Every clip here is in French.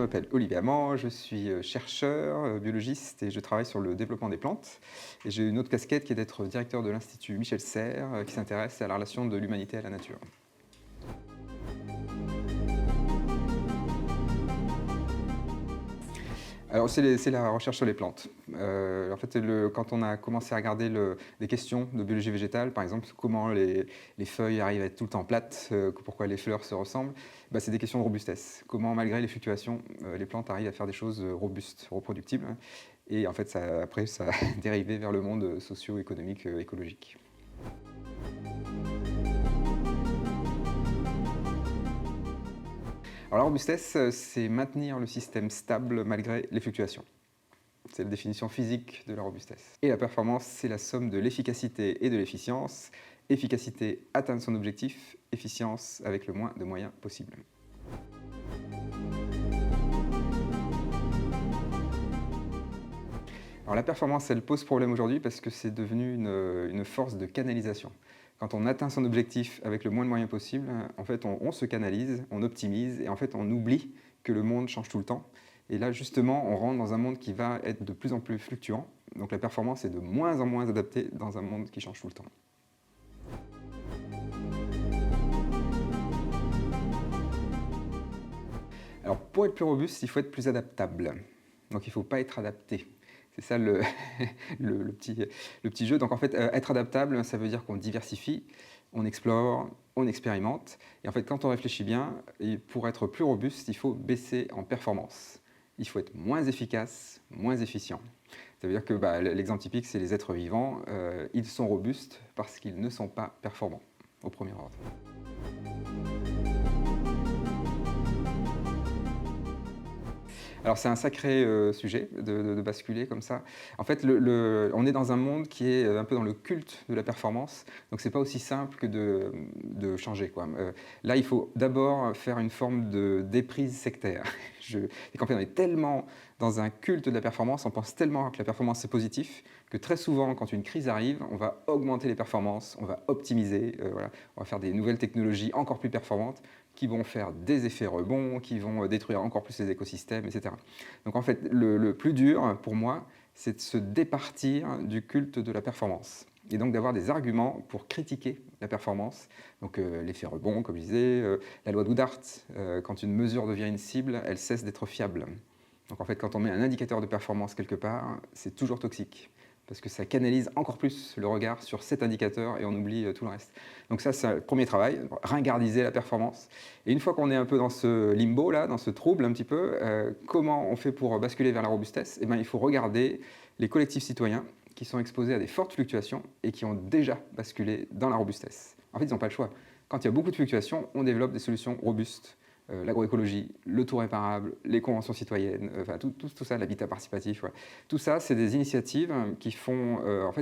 m'appelle Olivier Amand, je suis chercheur, biologiste et je travaille sur le développement des plantes. Et j'ai une autre casquette qui est d'être directeur de l'Institut Michel Serres, qui s'intéresse à la relation de l'humanité à la nature. Alors c'est la recherche sur les plantes. En fait, quand on a commencé à regarder des questions de biologie végétale, par exemple, comment les feuilles arrivent à être tout le temps plates, pourquoi les fleurs se ressemblent, bah, c'est des questions de robustesse. Comment, malgré les fluctuations, les plantes arrivent à faire des choses robustes, reproductibles. Et en fait, après, ça a dérivé vers le monde socio-économique, écologique. Alors la robustesse, c'est maintenir le système stable malgré les fluctuations. C'est la définition physique de la robustesse. Et la performance, c'est la somme de l'efficacité et de l'efficience. Efficacité, atteindre son objectif. Efficience, avec le moins de moyens possible. Alors la performance, elle pose problème aujourd'hui parce que c'est devenu une force de canalisation. Quand on atteint son objectif avec le moins de moyens possible, en fait, on se canalise, on optimise et en fait, on oublie que le monde change tout le temps. Et là, justement, on rentre dans un monde qui va être de plus en plus fluctuant. Donc la performance est de moins en moins adaptée dans un monde qui change tout le temps. Alors pour être plus robuste, il faut être plus adaptable. Donc il ne faut pas être adapté. C'est ça le petit jeu. Donc en fait, être adaptable, ça veut dire qu'on diversifie, on explore, on expérimente. Et en fait, quand on réfléchit bien, et pour être plus robuste, il faut baisser en performance. Il faut être moins efficace, moins efficient. Ça veut dire que l'exemple typique, c'est les êtres vivants. Ils sont robustes parce qu'ils ne sont pas performants, au premier ordre. Alors c'est un sacré sujet de basculer comme ça. En fait, on est dans un monde qui est un peu dans le culte de la performance, donc c'est pas aussi simple que de changer, quoi. Là, il faut d'abord faire une forme de déprise sectaire. Et quand on est tellement dans un culte de la performance, on pense tellement que la performance c'est positif, que très souvent, quand une crise arrive, on va augmenter les performances, on va optimiser, voilà, on va faire des nouvelles technologies encore plus performantes, qui vont faire des effets rebonds, qui vont détruire encore plus les écosystèmes, etc. Donc en fait, le plus dur pour moi, c'est de se départir du culte de la performance. Et donc d'avoir des arguments pour critiquer la performance. Donc l'effet rebond, comme je disais, la loi d'Oudart, quand une mesure devient une cible, elle cesse d'être fiable. Donc en fait, quand on met un indicateur de performance quelque part, c'est toujours toxique, parce que ça canalise encore plus le regard sur cet indicateur et on oublie tout le reste. Donc ça, c'est le premier travail, ringardiser la performance. Et une fois qu'on est un peu dans ce limbo, là, dans ce trouble un petit peu, comment on fait pour basculer vers la robustesse? Eh bien, il faut regarder les collectifs citoyens qui sont exposés à des fortes fluctuations et qui ont déjà basculé dans la robustesse. En fait, ils n'ont pas le choix. Quand il y a beaucoup de fluctuations, on développe des solutions robustes. L'agroécologie, le tout réparable, les conventions citoyennes, enfin tout ça, l'habitat participatif, ouais. Tout ça, c'est des initiatives qui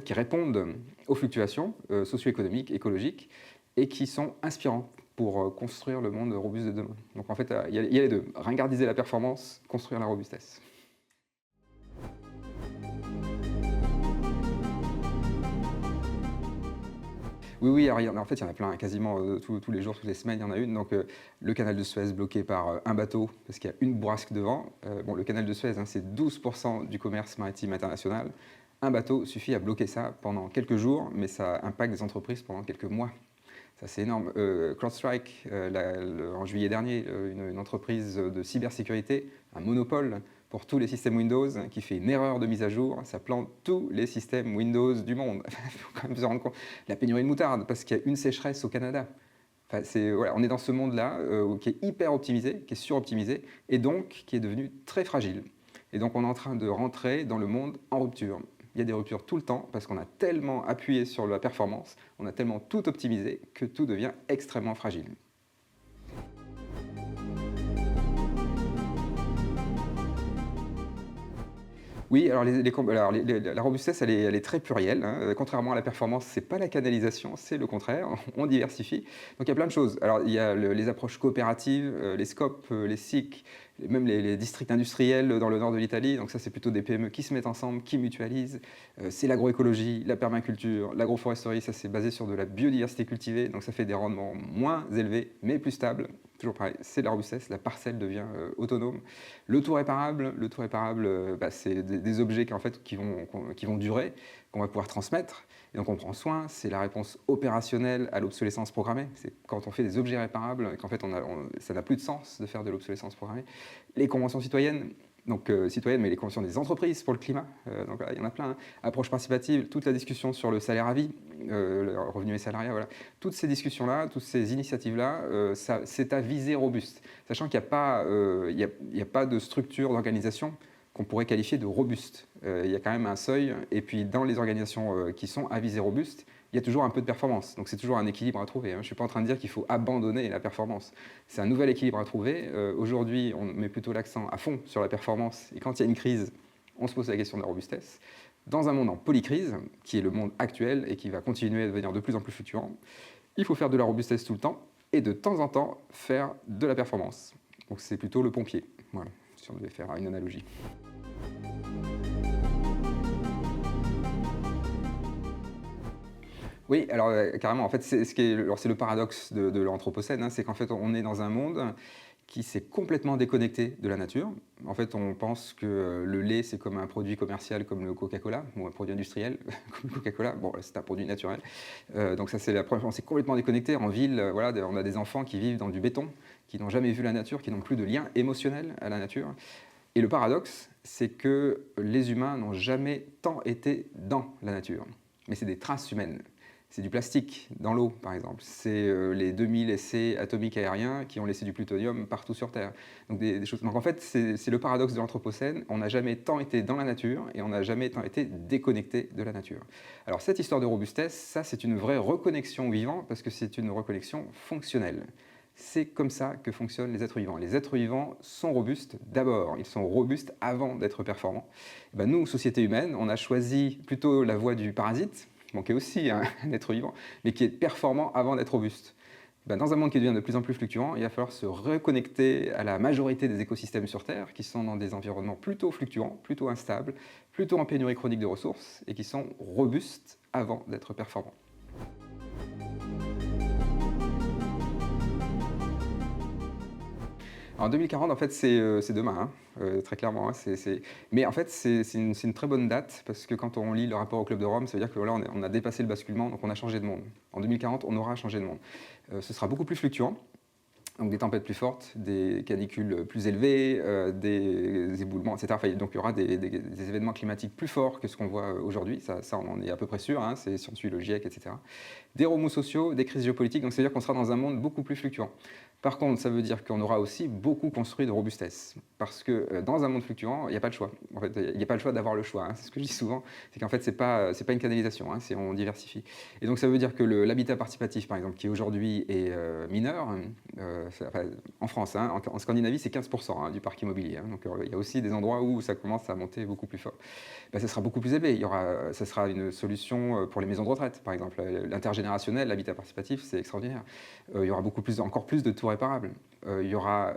qui répondent aux fluctuations socio-économiques, écologiques, et qui sont inspirantes pour construire le monde robuste de demain. Donc en fait, il y a les deux, ringardiser la performance, construire la robustesse. Oui, alors, en fait, il y en a plein, quasiment tous les jours, toutes les semaines, il y en a une. Donc, le canal de Suez bloqué par un bateau, parce qu'il y a une bourrasque de vent. Le canal de Suez, hein, c'est 12% du commerce maritime international. Un bateau suffit à bloquer ça pendant quelques jours, mais ça impacte des entreprises pendant quelques mois. Ça, c'est énorme. CrowdStrike, en juillet dernier, une entreprise de cybersécurité, un monopole pour tous les systèmes Windows, qui fait une erreur de mise à jour, ça plante tous les systèmes Windows du monde. Il faut quand même se rendre compte. La pénurie de moutarde, parce qu'il y a une sécheresse au Canada. Enfin, voilà, on est dans ce monde-là qui est hyper optimisé, qui est suroptimisé, et donc qui est devenu très fragile. Et donc on est en train de rentrer dans le monde en rupture. Il y a des ruptures tout le temps parce qu'on a tellement appuyé sur la performance, on a tellement tout optimisé que tout devient extrêmement fragile. Oui, alors, la robustesse, elle est très plurielle, hein. Contrairement à la performance, c'est pas la canalisation, c'est le contraire, on diversifie. Donc il y a plein de choses. Alors il y a les approches coopératives, les SCOP, les SIC, même les districts industriels dans le nord de l'Italie. Donc ça, c'est plutôt des PME qui se mettent ensemble, qui mutualisent. C'est l'agroécologie, la permaculture, l'agroforesterie, ça c'est basé sur de la biodiversité cultivée, donc ça fait des rendements moins élevés, mais plus stables. toujours pareil, c'est de la robustesse, la parcelle devient autonome. Le tout réparable, c'est des objets qui vont durer, qu'on va pouvoir transmettre, et donc on prend soin, c'est la réponse opérationnelle à l'obsolescence programmée. C'est quand on fait des objets réparables, et qu'en fait ça n'a plus de sens de faire de l'obsolescence programmée. Les conventions citoyennes, donc citoyennes, mais les conventions des entreprises pour le climat, donc il y en a plein. Hein. Approche participative, toute la discussion sur le salaire à vie, le revenu et salariat, voilà. Toutes ces discussions-là, toutes ces initiatives-là, c'est à visée robuste, sachant qu'il n'y a pas de structure d'organisation qu'on pourrait qualifier de robuste. Il y a quand même un seuil, et puis dans les organisations qui sont à visée robuste, il y a toujours un peu de performance. Donc c'est toujours un équilibre à trouver. Hein. Je ne suis pas en train de dire qu'il faut abandonner la performance. C'est un nouvel équilibre à trouver. Aujourd'hui, on met plutôt l'accent à fond sur la performance, et quand il y a une crise, on se pose la question de la robustesse. Dans un monde en polycrise, qui est le monde actuel et qui va continuer à devenir de plus en plus fluctuant, il faut faire de la robustesse tout le temps, et de temps en temps faire de la performance. Donc c'est plutôt le pompier, voilà, si on devait faire une analogie. Oui, alors carrément, en fait, c'est le paradoxe de l'Anthropocène, hein, c'est qu'en fait, on est dans un monde qui s'est complètement déconnecté de la nature. En fait, on pense que le lait, c'est comme un produit commercial comme le Coca-Cola, ou un produit industriel comme le Coca-Cola. Bon, c'est un produit naturel. Donc ça, c'est la première fois, on s'est complètement déconnecté. En ville, voilà, on a des enfants qui vivent dans du béton, qui n'ont jamais vu la nature, qui n'ont plus de lien émotionnel à la nature. Et le paradoxe, c'est que les humains n'ont jamais tant été dans la nature. Mais c'est des traces humaines. C'est du plastique dans l'eau, par exemple. C'est les 2000 essais atomiques aériens qui ont laissé du plutonium partout sur Terre. Donc, des choses. Donc en fait, c'est le paradoxe de l'Anthropocène. On n'a jamais tant été dans la nature et on n'a jamais tant été déconnecté de la nature. Alors cette histoire de robustesse, ça c'est une vraie reconnexion au vivant parce que c'est une reconnexion fonctionnelle. C'est comme ça que fonctionnent les êtres vivants. Les êtres vivants sont robustes d'abord, ils sont robustes avant d'être performants. Et ben nous, société humaine, on a choisi plutôt la voie du parasite, qui est aussi un être vivant, mais qui est performant avant d'être robuste. Dans un monde qui devient de plus en plus fluctuant, il va falloir se reconnecter à la majorité des écosystèmes sur Terre, qui sont dans des environnements plutôt fluctuants, plutôt instables, plutôt en pénurie chronique de ressources, et qui sont robustes avant d'être performants. En 2040, en fait, c'est demain, hein, très clairement. Hein, Mais en fait, c'est une très bonne date, parce que quand on lit le rapport au Club de Rome, ça veut dire que là, on a dépassé le basculement, donc on a changé de monde. En 2040, on aura changé de monde. Ce sera beaucoup plus fluctuant, donc des tempêtes plus fortes, des canicules plus élevées, des éboulements, etc. Enfin, donc il y aura des événements climatiques plus forts que ce qu'on voit aujourd'hui, ça on en est à peu près sûr, hein, si on suit le GIEC, etc. Des remous sociaux, des crises géopolitiques, donc ça veut dire qu'on sera dans un monde beaucoup plus fluctuant. Par contre, ça veut dire qu'on aura aussi beaucoup construit de robustesse, parce que dans un monde fluctuant, il n'y a pas de choix. En fait, il n'y a pas le choix d'avoir le choix. Hein. C'est ce que je dis souvent, c'est qu'en fait, c'est pas une canalisation, hein, on diversifie. Et donc, ça veut dire que l'habitat participatif, par exemple, qui aujourd'hui est mineur, en France, hein, en Scandinavie, c'est 15% hein, du parc immobilier. Hein, donc, il y a aussi des endroits où ça commence à monter beaucoup plus fort. Ça sera beaucoup plus élevé. Ça sera une solution pour les maisons de retraite, par exemple. L'intergénérationnel, l'habitat participatif, c'est extraordinaire. Il y aura encore plus de tours réparables. Il y aura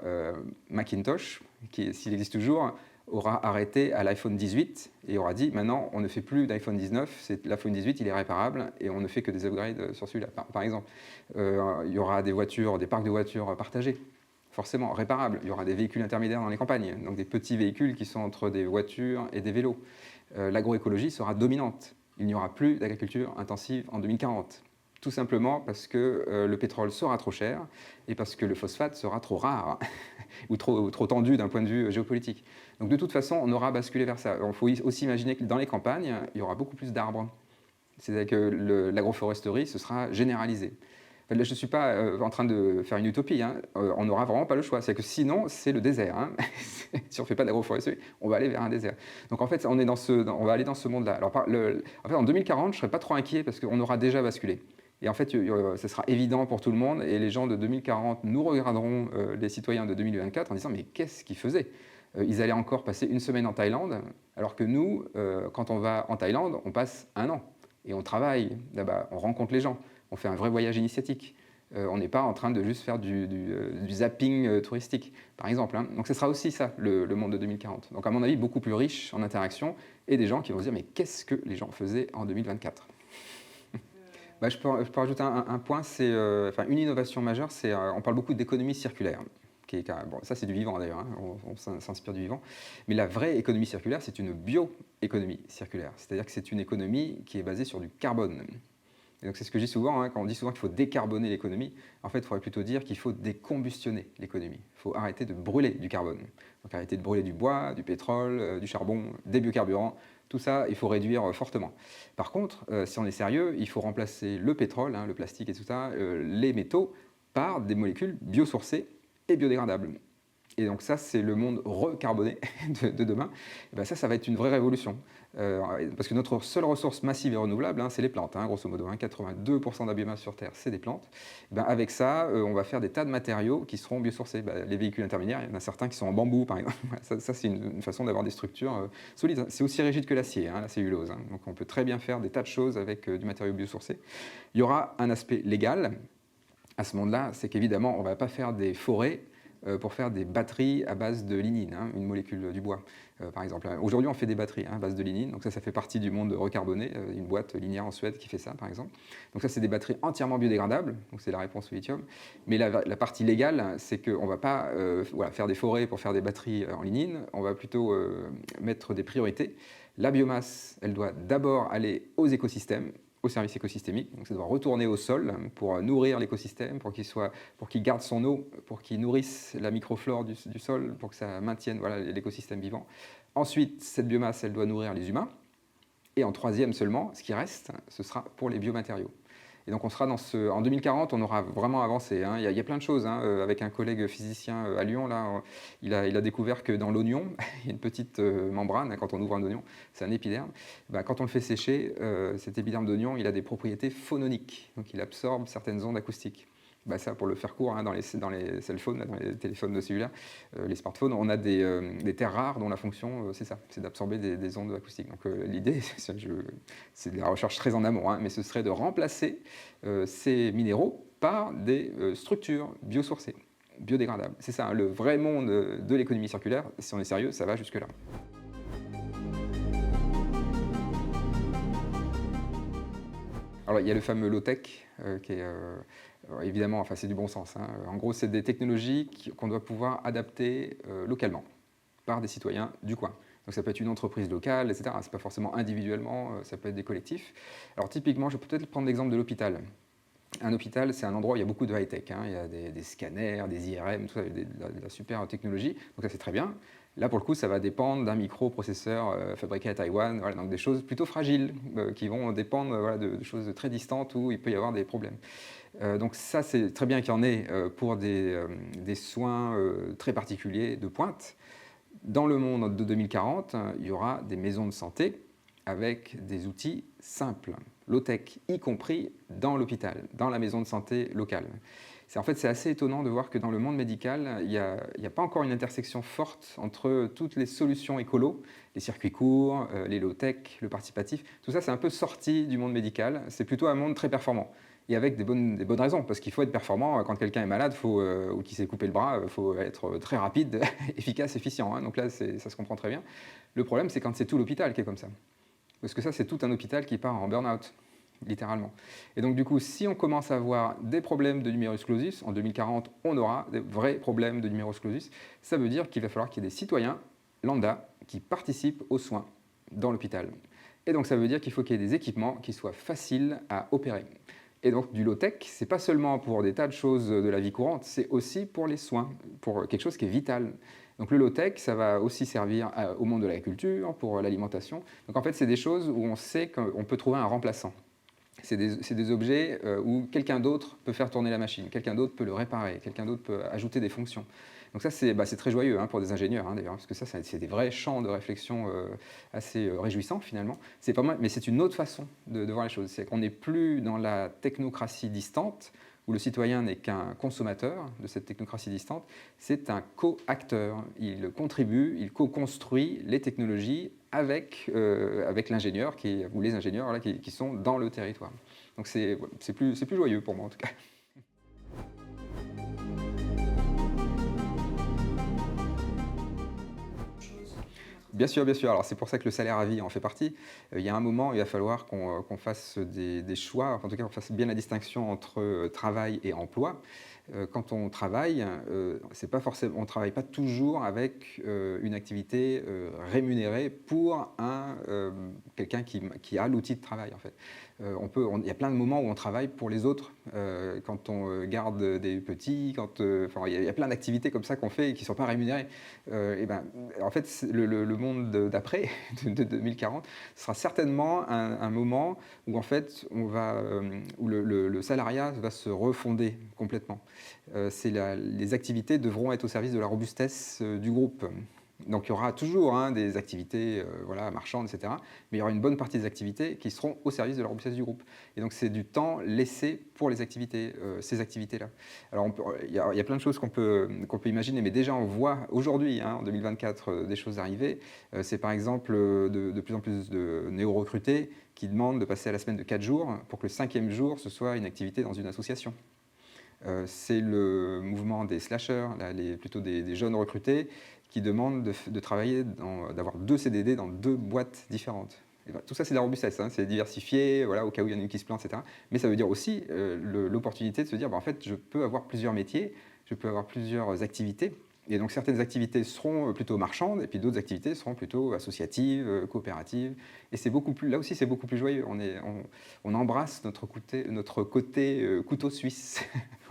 Macintosh, qui, s'il existe toujours, aura arrêté à l'iPhone 18 et aura dit maintenant on ne fait plus d'iPhone 19, l'iPhone 18 il est réparable et on ne fait que des upgrades sur celui-là, par exemple. Il y aura des parcs de voitures partagés, forcément réparables. Il y aura des véhicules intermédiaires dans les campagnes, donc des petits véhicules qui sont entre des voitures et des vélos. L'agroécologie sera dominante. Il n'y aura plus d'agriculture intensive en 2040. Tout simplement parce que le pétrole sera trop cher et parce que le phosphate sera trop rare ou trop tendu d'un point de vue géopolitique. Donc de toute façon, on aura basculé vers ça. Il faut aussi imaginer que dans les campagnes, il y aura beaucoup plus d'arbres. C'est-à-dire que l'agroforesterie, ce sera généralisé. Là, je ne suis pas en train de faire une utopie. Hein. On n'aura vraiment pas le choix. C'est que sinon, c'est le désert. Hein. Si on ne fait pas d'agroforesterie, on va aller vers un désert. Donc en fait, on va aller dans ce monde-là. Alors, en fait, en 2040, je ne serais pas trop inquiet parce qu'on aura déjà basculé. Et en fait, ce sera évident pour tout le monde et les gens de 2040 nous regarderont, les citoyens de 2024, en disant « mais qu'est-ce qu'ils faisaient ?» Ils allaient encore passer une semaine en Thaïlande, alors que nous, quand on va en Thaïlande, on passe un an. Et on travaille là-bas, on rencontre les gens, on fait un vrai voyage initiatique. On n'est pas en train de juste faire du zapping touristique, par exemple. Hein. Donc ce sera aussi ça, le monde de 2040. Donc à mon avis, beaucoup plus riche en interaction et des gens qui vont se dire « mais qu'est-ce que les gens faisaient en 2024 ?» Bah, je peux rajouter un point, c'est, enfin une innovation majeure, c'est, on parle beaucoup d'économie circulaire, qui est quand bon ça c'est du vivant d'ailleurs, hein, on s'inspire du vivant. Mais la vraie économie circulaire, c'est une bioéconomie circulaire. C'est-à-dire que c'est une économie qui est basée sur du carbone. Et donc c'est ce que je dis souvent, hein, quand on dit souvent qu'il faut décarboner l'économie, en fait il faudrait plutôt dire qu'il faut décombustionner l'économie. Il faut arrêter de brûler du carbone. Donc arrêter de brûler du bois, du pétrole, du charbon, des biocarburants. Tout ça, il faut réduire fortement. Par contre, si on est sérieux, il faut remplacer le pétrole, hein, le plastique et tout ça, les métaux, par des molécules biosourcées et biodégradables. Et donc ça, c'est le monde recarboné de demain. Et ben ça va être une vraie révolution. Parce que notre seule ressource massive et renouvelable, hein, c'est les plantes, hein, grosso modo. Hein, 82% de la biomasse sur Terre, c'est des plantes. Et ben avec ça, on va faire des tas de matériaux qui seront biosourcés. Ben, les véhicules intermédiaires, il y en a certains qui sont en bambou, par exemple. Ça c'est une façon d'avoir des structures solides. C'est aussi rigide que l'acier, hein, la cellulose. Hein. Donc on peut très bien faire des tas de choses avec du matériau biosourcé. Il y aura un aspect légal à ce monde-là, c'est qu'évidemment, on ne va pas faire des forêts pour faire des batteries à base de lignine, hein, une molécule du bois, par exemple. Aujourd'hui, on fait des batteries à base de lignine, donc ça fait partie du monde recarboné, une boîte linéaire en Suède qui fait ça, par exemple. Donc ça, c'est des batteries entièrement biodégradables, donc c'est la réponse au lithium. Mais la partie légale, c'est qu'on ne va pas faire des forêts pour faire des batteries en lignine, on va plutôt mettre des priorités. La biomasse, elle doit d'abord aller aux écosystèmes, au service écosystémique, donc ça doit retourner au sol pour nourrir l'écosystème, pour qu'il garde son eau, pour qu'il nourrisse la microflore du sol, pour que ça maintienne l'écosystème vivant. Ensuite, cette biomasse, elle doit nourrir les humains. Et en troisième seulement, ce qui reste, ce sera pour les biomatériaux. Et donc on sera en 2040, on aura vraiment avancé. Hein. Il y a plein de choses. Hein. Avec un collègue physicien à Lyon, là, il a découvert que dans l'oignon, il y a une petite membrane, hein, quand on ouvre un oignon, c'est un épiderme. Ben, quand on le fait sécher, cet épiderme d'oignon, il a des propriétés phononiques. Donc il absorbe certaines ondes acoustiques. Ben ça, pour le faire court, hein, dans les cell phones, dans les téléphones de cellulaire, les smartphones, on a des terres rares dont la fonction, c'est ça, c'est d'absorber des ondes acoustiques. Donc l'idée, c'est de la recherche très en amont, hein, mais ce serait de remplacer ces minéraux par des structures biosourcées, biodégradables. C'est ça, hein, le vrai monde de l'économie circulaire, si on est sérieux, ça va jusque-là. Alors, il y a le fameux low-tech, qui est évidemment, enfin, c'est du bon sens. Hein. En gros, c'est des technologies qu'on doit pouvoir adapter localement par des citoyens du coin. Donc ça peut être une entreprise locale, etc. C'est pas forcément individuellement, ça peut être des collectifs. Alors typiquement, je peux peut-être prendre l'exemple de l'hôpital. Un hôpital, c'est un endroit où il y a beaucoup de high-tech. Hein. Il y a des scanners, des IRM, tout ça, de la super technologie. Donc ça, c'est très bien. Là, pour le coup, ça va dépendre d'un microprocesseur fabriqué à Taïwan, voilà, donc des choses plutôt fragiles qui vont dépendre de choses très distantes où il peut y avoir des problèmes. Donc ça, c'est très bien qu'il y en ait pour des soins très particuliers de pointe. Dans le monde de 2040, il y aura des maisons de santé avec des outils simples, low-tech, y compris dans l'hôpital, dans la maison de santé locale. En fait, c'est assez étonnant de voir que dans le monde médical, il n'y a pas encore une intersection forte entre toutes les solutions écolo, les circuits courts, les low-tech, le participatif. Tout ça, c'est un peu sorti du monde médical. C'est plutôt un monde très performant. Et avec des bonnes raisons, parce qu'il faut être performant. Quand quelqu'un est malade ou qui s'est coupé le bras, il faut être très rapide, efficace, efficient. Hein. Donc là, ça se comprend très bien. Le problème, c'est quand c'est tout l'hôpital qui est comme ça. Parce que ça, c'est tout un hôpital qui part en burn-out, littéralement. Et donc, du coup, si on commence à avoir des problèmes de numerus clausus, en 2040, on aura des vrais problèmes de numerus clausus. Ça veut dire qu'il va falloir qu'il y ait des citoyens lambda qui participent aux soins dans l'hôpital. Et donc, ça veut dire qu'il faut qu'il y ait des équipements qui soient faciles à opérer. Et donc, du low-tech, c'est pas seulement pour des tas de choses de la vie courante, c'est aussi pour les soins, pour quelque chose qui est vital. Donc le low-tech, ça va aussi servir au monde de l'agriculture, pour l'alimentation. Donc en fait, c'est des choses où on sait qu'on peut trouver un remplaçant. C'est des objets où quelqu'un d'autre peut faire tourner la machine, quelqu'un d'autre peut le réparer, quelqu'un d'autre peut ajouter des fonctions. Donc ça, c'est très joyeux pour des ingénieurs, d'ailleurs, parce que ça, c'est des vrais champs de réflexion assez réjouissants, finalement. C'est pas mal, mais c'est une autre façon de voir les choses. C'est qu'on n'est plus dans la technocratie distante, où le citoyen n'est qu'un consommateur de cette technocratie distante, c'est un co-acteur. Il contribue, il co-construit les technologies avec l'ingénieur ou les ingénieurs qui sont dans le territoire. Donc c'est plus joyeux pour moi en tout cas. Bien sûr, bien sûr. Alors c'est pour ça que le salaire à vie en fait partie. Il y a un moment, il va falloir qu'on fasse des choix, enfin, en tout cas, qu'on fasse bien la distinction entre, travail et emploi. Quand on travaille, c'est pas forcément on travaille pas toujours avec, une activité, rémunérée pour quelqu'un qui a l'outil de travail, en fait. Il y a plein de moments où on travaille pour les autres, quand on, garde des petits, enfin, il y a plein d'activités comme ça qu'on fait et qui ne sont pas rémunérées. Et ben, en fait, le monde d'après, de 2040, sera certainement un moment où en fait, où le salariat va se refonder complètement. Les activités devront être au service de la robustesse du groupe. Donc il y aura toujours, hein, des activités, voilà, marchandes, etc. Mais il y aura une bonne partie des activités qui seront au service de la robustesse du groupe. Et donc c'est du temps laissé pour les activités, ces activités-là. Alors il y a plein de choses qu'on peut imaginer, mais déjà on voit aujourd'hui, hein, en 2024, des choses arriver. C'est par exemple, de plus en plus de néo-recrutés qui demandent de passer à la semaine de 4 jours pour que le 5e jour, ce soit une activité dans une association. C'est le mouvement des slashers, là, plutôt des jeunes recrutés qui demandent de travailler, d'avoir 2 CDD dans 2 boîtes différentes. Et ben, tout ça, c'est de la robustesse, hein, c'est diversifié, voilà, au cas où il y en a une qui se plante, etc. Mais ça veut dire aussi l'opportunité de se dire, ben, en fait, je peux avoir plusieurs métiers, je peux avoir plusieurs activités. Et donc certaines activités seront plutôt marchandes, et puis d'autres activités seront plutôt associatives, coopératives. Et c'est beaucoup plus, là aussi, c'est beaucoup plus joyeux. On embrasse notre côté couteau suisse.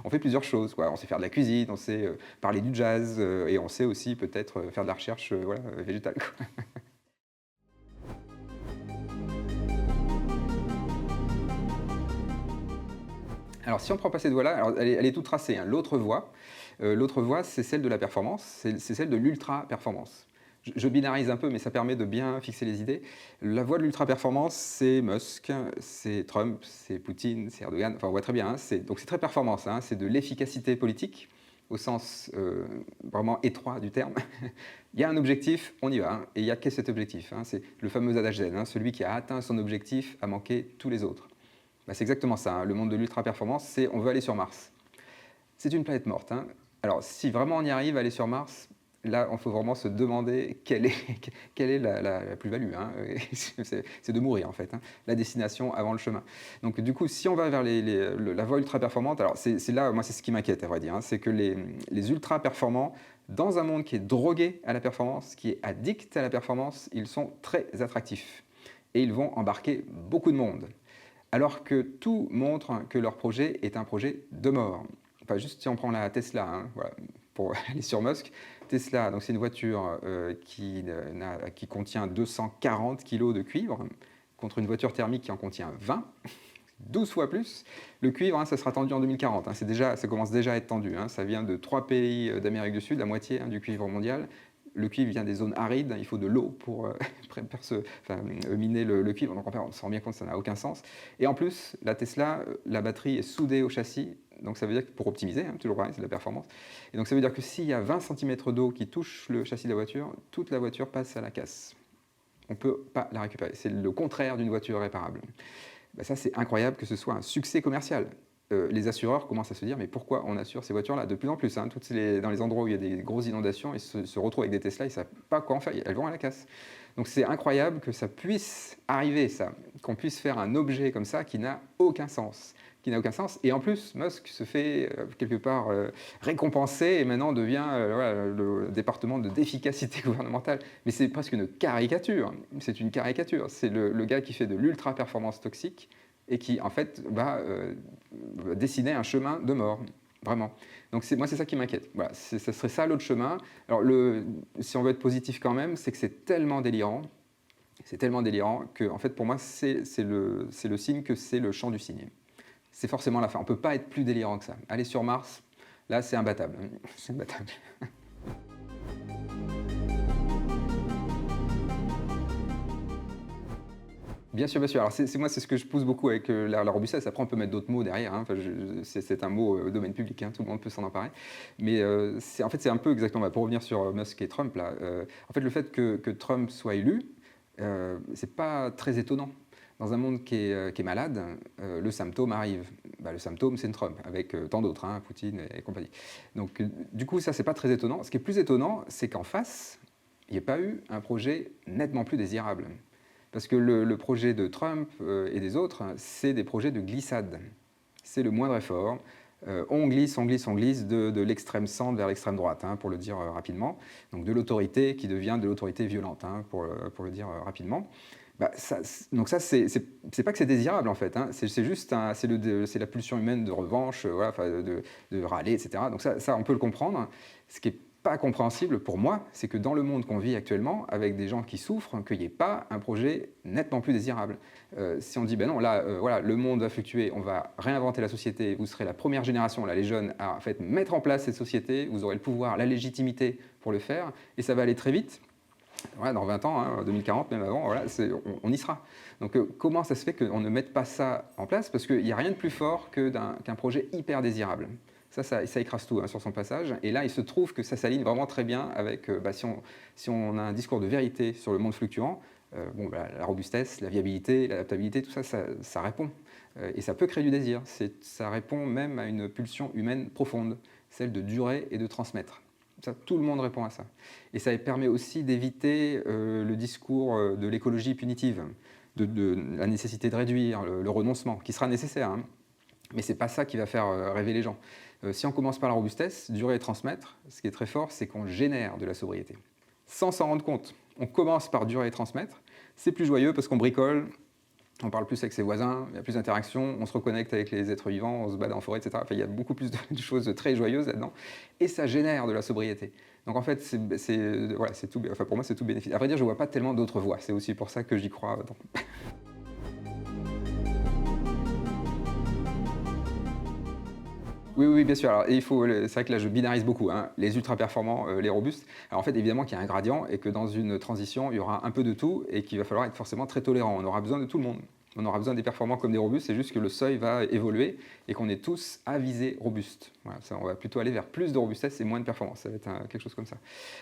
On fait plusieurs choses, quoi. On sait faire de la cuisine, on sait parler du jazz, et on sait aussi peut-être faire de la recherche, voilà, végétale, quoi. Alors si on prend pas cette voie-là, alors elle est toute tracée, hein. L'autre voie, c'est celle de la performance, c'est celle de l'ultra-performance. Je binarise un peu, mais ça permet de bien fixer les idées. La voie de l'ultra-performance, c'est Musk, c'est Trump, c'est Poutine, c'est Erdogan, enfin on voit très bien, hein, donc c'est très performance, hein, c'est de l'efficacité politique, au sens vraiment étroit du terme. Il y a un objectif, on y va, hein, et il n'y a que cet objectif, hein, c'est le fameux adage zen, hein, celui qui a atteint son objectif a manqué tous les autres. Bah, c'est exactement ça, hein, le monde de l'ultra-performance, c'est on veut aller sur Mars. C'est une planète morte, hein. Alors, si vraiment on y arrive à aller sur Mars, là, il faut vraiment se demander quelle est la plus-value, hein. C'est de mourir, en fait, hein. La destination avant le chemin. Donc, du coup, si on va vers la voie ultra-performante, alors c'est là, moi, c'est ce qui m'inquiète, à vrai dire, hein, c'est que les ultra-performants, dans un monde qui est drogué à la performance, qui est addict à la performance, ils sont très attractifs. Et ils vont embarquer beaucoup de monde. Alors que tout montre que leur projet est un projet de mort. Enfin, juste si on prend la Tesla, hein, voilà, pour aller sur Musk, Tesla, donc c'est une voiture qui contient 240 kg de cuivre, contre une voiture thermique qui en contient 20, 12 fois plus. Le cuivre, hein, ça sera tendu en 2040, hein, ça commence déjà à être tendu, hein, ça vient de 3 pays d'Amérique du Sud, la moitié, hein, du cuivre mondial. Le cuivre vient des zones arides, il faut de l'eau pour miner le cuivre, donc on se rend bien compte que ça n'a aucun sens. Et en plus, la Tesla, la batterie est soudée au châssis, donc ça veut dire que pour optimiser, hein, toujours pareil, c'est de la performance. Et donc ça veut dire que s'il y a 20 cm d'eau qui touche le châssis de la voiture, toute la voiture passe à la casse. On ne peut pas la récupérer. C'est le contraire d'une voiture réparable. Ben ça, c'est incroyable que ce soit un succès commercial. Les assureurs commencent à se dire mais pourquoi on assure ces voitures-là de plus en plus, hein, dans les endroits où il y a des grosses inondations, ils se retrouvent avec des Tesla, ils ne savent pas quoi en faire, elles vont à la casse. Donc c'est incroyable que ça puisse arriver, ça, qu'on puisse faire un objet comme ça qui n'a aucun sens. Et en plus, Musk se fait quelque part récompenser et maintenant devient voilà, le département d'efficacité gouvernementale. Mais c'est presque une caricature. C'est une caricature. C'est le gars qui fait de l'ultra-performance toxique et qui, en fait, va dessiner un chemin de mort. Vraiment. Donc moi, c'est ça qui m'inquiète. Voilà, ça serait ça l'autre chemin. Alors, si on veut être positif quand même, c'est que c'est tellement délirant. C'est tellement délirant que, en fait, pour moi, c'est le signe que c'est le chant du cygne. C'est forcément la fin. On ne peut pas être plus délirant que ça. Aller sur Mars, là, c'est imbattable. C'est imbattable. Bien sûr, bien sûr. Alors moi, c'est ce que je pousse beaucoup avec la robustesse. Après, on peut mettre d'autres mots derrière, hein. Enfin, c'est un mot au domaine public, hein. Tout le monde peut s'en emparer. Mais en fait, c'est un peu exactement, pour revenir sur Musk et Trump, là, en fait, le fait que Trump soit élu, c'est pas très étonnant. Dans un monde qui est malade, le symptôme arrive. Bah, le symptôme, c'est Trump, avec tant d'autres, hein, Poutine et compagnie. Donc, du coup, ça, c'est pas très étonnant. Ce qui est plus étonnant, c'est qu'en face, il n'y ait pas eu un projet nettement plus désirable. Parce que le projet de Trump et des autres, c'est des projets de glissade. C'est le moindre effort. On glisse, on glisse, on glisse de l'extrême centre vers l'extrême droite, hein, pour le dire rapidement. Donc de l'autorité qui devient de l'autorité violente, hein, pour le dire rapidement. Bah, donc ça, c'est pas que c'est désirable en fait, hein, c'est juste c'est la pulsion humaine de revanche, voilà, de râler, etc. Donc ça, on peut le comprendre. Ce qui est pas compréhensible pour moi, c'est que dans le monde qu'on vit actuellement, avec des gens qui souffrent, qu'il n'y ait pas un projet nettement plus désirable. Si on dit, ben non, là, voilà, le monde va fluctuer, on va réinventer la société, vous serez la première génération, là, les jeunes, à en fait, mettre en place cette société, vous aurez le pouvoir, la légitimité pour le faire, et ça va aller très vite. Ouais, dans 20 ans, hein, 2040, même avant, voilà, on y sera. Donc comment ça se fait qu'on ne mette pas ça en place? Parce qu'il n'y a rien de plus fort qu'un projet hyper désirable. Ça écrase tout, hein, sur son passage. Et là, il se trouve que ça s'aligne vraiment très bien avec, si on a un discours de vérité sur le monde fluctuant, la robustesse, la viabilité, l'adaptabilité, tout ça, ça répond. Et ça peut créer du désir. Ça répond même à une pulsion humaine profonde, celle de durer et de transmettre. Ça, tout le monde répond à ça. Et ça permet aussi d'éviter le discours de l'écologie punitive, de la nécessité de réduire, le renoncement, qui sera nécessaire, hein. Mais ce n'est pas ça qui va faire rêver les gens. Si on commence par la robustesse, durer et transmettre, ce qui est très fort, c'est qu'on génère de la sobriété. Sans s'en rendre compte. On commence par durer et transmettre. C'est plus joyeux parce qu'on bricole, on parle plus avec ses voisins, il y a plus d'interactions, on se reconnecte avec les êtres vivants, on se balade en forêt, etc. Enfin, il y a beaucoup plus de choses très joyeuses là-dedans. Et ça génère de la sobriété. Donc en fait, voilà, tout, enfin, pour moi, c'est tout bénéfice. À vrai dire, je ne vois pas tellement d'autres voies. C'est aussi pour ça que j'y crois. Oui, oui, bien sûr. Alors, c'est vrai que là, je binarise beaucoup, hein, les ultra-performants, les robustes. Alors, en fait, évidemment qu'il y a un gradient et que dans une transition, il y aura un peu de tout et qu'il va falloir être forcément très tolérant. On aura besoin de tout le monde. On aura besoin des performants comme des robustes, c'est juste que le seuil va évoluer et qu'on est tous à viser robuste. Voilà, on va plutôt aller vers plus de robustesse et moins de performance. Ça va être quelque chose comme ça.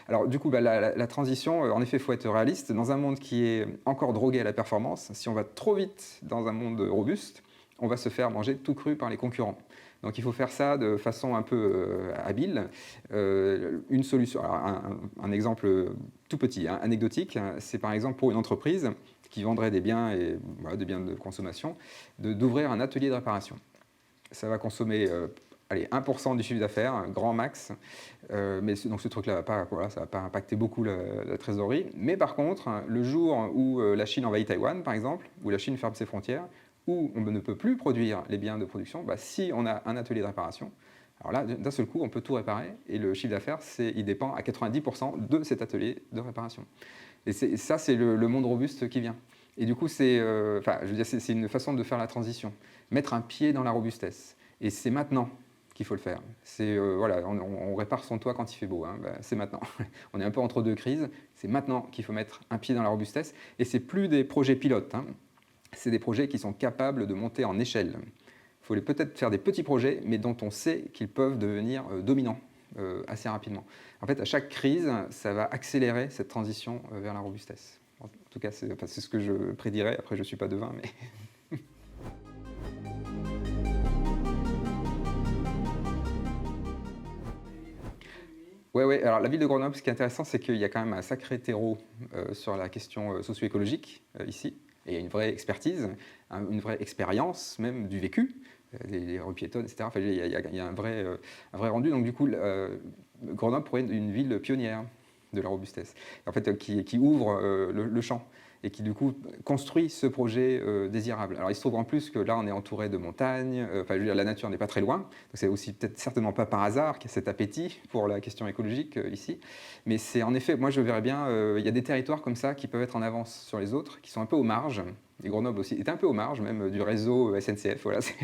Alors, du coup, la transition, en effet, il faut être réaliste. Dans un monde qui est encore drogué à la performance, si on va trop vite dans un monde robuste, on va se faire manger tout cru par les concurrents. Donc il faut faire ça de façon un peu habile. Une solution, alors un exemple tout petit, hein, anecdotique, hein, c'est par exemple pour une entreprise qui vendrait des biens, des biens de consommation, d'ouvrir un atelier de réparation. Ça va consommer 1% du chiffre d'affaires, grand max, donc ce truc-là ça va pas impacter beaucoup la trésorerie. Mais par contre, le jour où la Chine envahit Taïwan, par exemple, où la Chine ferme ses frontières, où on ne peut plus produire les biens de production, si on a un atelier de réparation, alors là, d'un seul coup, on peut tout réparer et le chiffre d'affaires, il dépend à 90% de cet atelier de réparation. Et ça, c'est le monde robuste qui vient. Et du coup, c'est une façon de faire la transition. Mettre un pied dans la robustesse. Et c'est maintenant qu'il faut le faire. On répare son toit quand il fait beau, hein, c'est maintenant. On est un peu entre deux crises, c'est maintenant qu'il faut mettre un pied dans la robustesse. Et c'est plus des projets pilotes, hein. C'est des projets qui sont capables de monter en échelle. Il faut peut-être faire des petits projets, mais dont on sait qu'ils peuvent devenir dominants assez rapidement. En fait, à chaque crise, ça va accélérer cette transition vers la robustesse. En tout cas, c'est ce que je prédirais. Après, je ne suis pas devin, mais... Oui. Alors la ville de Grenoble, ce qui est intéressant, c'est qu'il y a quand même un sacré terreau sur la question socio-écologique ici. Et il y a une vraie expertise, une vraie expérience même du vécu, des rues piétonnes, etc. Enfin, il y a un vrai rendu. Donc du coup, Grenoble pourrait être une ville pionnière de la robustesse, en fait, qui ouvre le champ et qui du coup construit ce projet désirable. Alors il se trouve en plus que là on est entouré de montagnes, la nature n'est pas très loin, donc c'est aussi peut-être certainement pas par hasard qu'il y a cet appétit pour la question écologique ici, mais c'est en effet, moi je verrais bien, il y a des territoires comme ça qui peuvent être en avance sur les autres, qui sont un peu aux marges, et Grenoble aussi est un peu aux marges même du réseau SNCF, voilà, c'est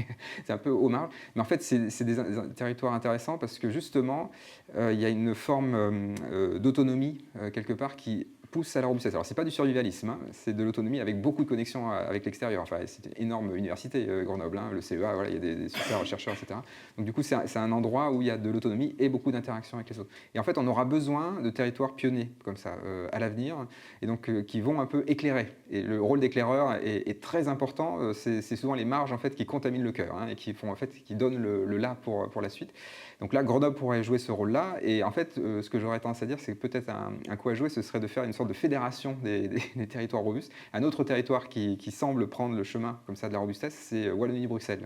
un peu aux marges, mais en fait c'est des territoires intéressants parce que justement il y a une forme d'autonomie quelque part qui pousse à la robustesse. Alors, ce n'est pas du survivalisme, hein, c'est de l'autonomie avec beaucoup de connexions avec l'extérieur. Enfin, c'est une énorme université, Grenoble, hein, le CEA, voilà, il y a des super chercheurs, etc. Donc, du coup, c'est un endroit où il y a de l'autonomie et beaucoup d'interactions avec les autres. Et en fait, on aura besoin de territoires pionniers, comme ça, à l'avenir, et donc qui vont un peu éclairer. Et le rôle d'éclaireur est très important. C'est souvent les marges, en fait, qui contaminent le cœur, hein, et qui donnent le là pour la suite. Donc là, Grenoble pourrait jouer ce rôle-là. Et en fait, ce que j'aurais tendance à dire, c'est que peut-être un coup à jouer, ce serait de faire une sorte de fédération des territoires robustes. Un autre territoire qui semble prendre le chemin comme ça de la robustesse, c'est Wallonie-Bruxelles.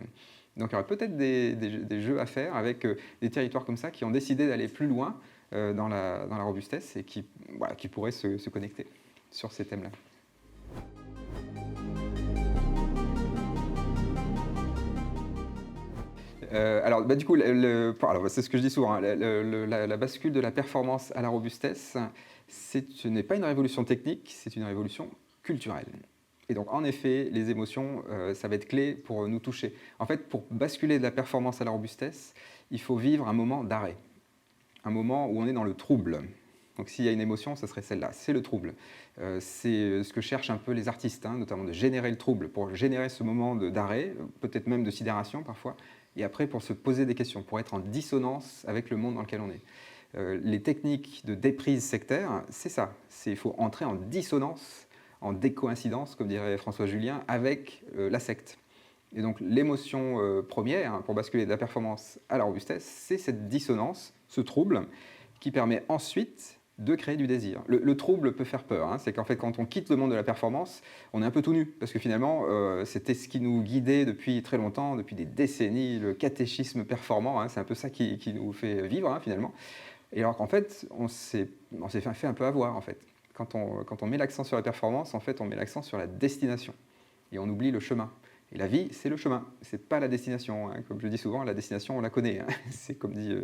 Donc il y aurait peut-être des jeux à faire avec des territoires comme ça qui ont décidé d'aller plus loin dans la robustesse et qui pourraient se connecter sur ces thèmes-là. Alors, du coup, c'est ce que je dis souvent, hein, la bascule de la performance à la robustesse, ce n'est pas une révolution technique, c'est une révolution culturelle. Et donc, en effet, les émotions, ça va être clé pour nous toucher. En fait, pour basculer de la performance à la robustesse, il faut vivre un moment d'arrêt, un moment où on est dans le trouble. Donc s'il y a une émotion, ce serait celle-là, c'est le trouble. C'est ce que cherchent un peu les artistes, hein, notamment de générer le trouble, pour générer ce moment d'arrêt, peut-être même de sidération parfois, et après pour se poser des questions, pour être en dissonance avec le monde dans lequel on est. Les techniques de déprise sectaire, c'est ça, il faut entrer en dissonance, en décoïncidence, comme dirait François Julien, avec la secte. Et donc l'émotion première, hein, pour basculer de la performance à la robustesse, c'est cette dissonance, ce trouble, qui permet ensuite de créer du désir. Le trouble peut faire peur, hein. C'est qu'en fait quand on quitte le monde de la performance, on est un peu tout nu, parce que finalement c'était ce qui nous guidait depuis très longtemps, depuis des décennies, le catéchisme performant, hein, c'est un peu ça qui nous fait vivre, hein, finalement. Et alors qu'en fait, on s'est fait un peu avoir, en fait. Quand on met l'accent sur la performance, en fait, on met l'accent sur la destination, et on oublie le chemin. Et la vie, c'est le chemin, c'est pas la destination, hein. Comme je dis souvent, la destination, on la connaît, hein. C'est comme dit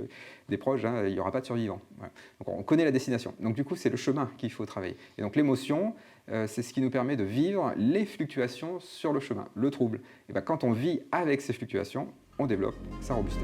des proches, hein, il n'y aura pas de survivants. Voilà. Donc on connaît la destination. Donc du coup, c'est le chemin qu'il faut travailler. Et donc l'émotion, c'est ce qui nous permet de vivre les fluctuations sur le chemin, le trouble. Et bien, quand on vit avec ces fluctuations, on développe sa robustesse.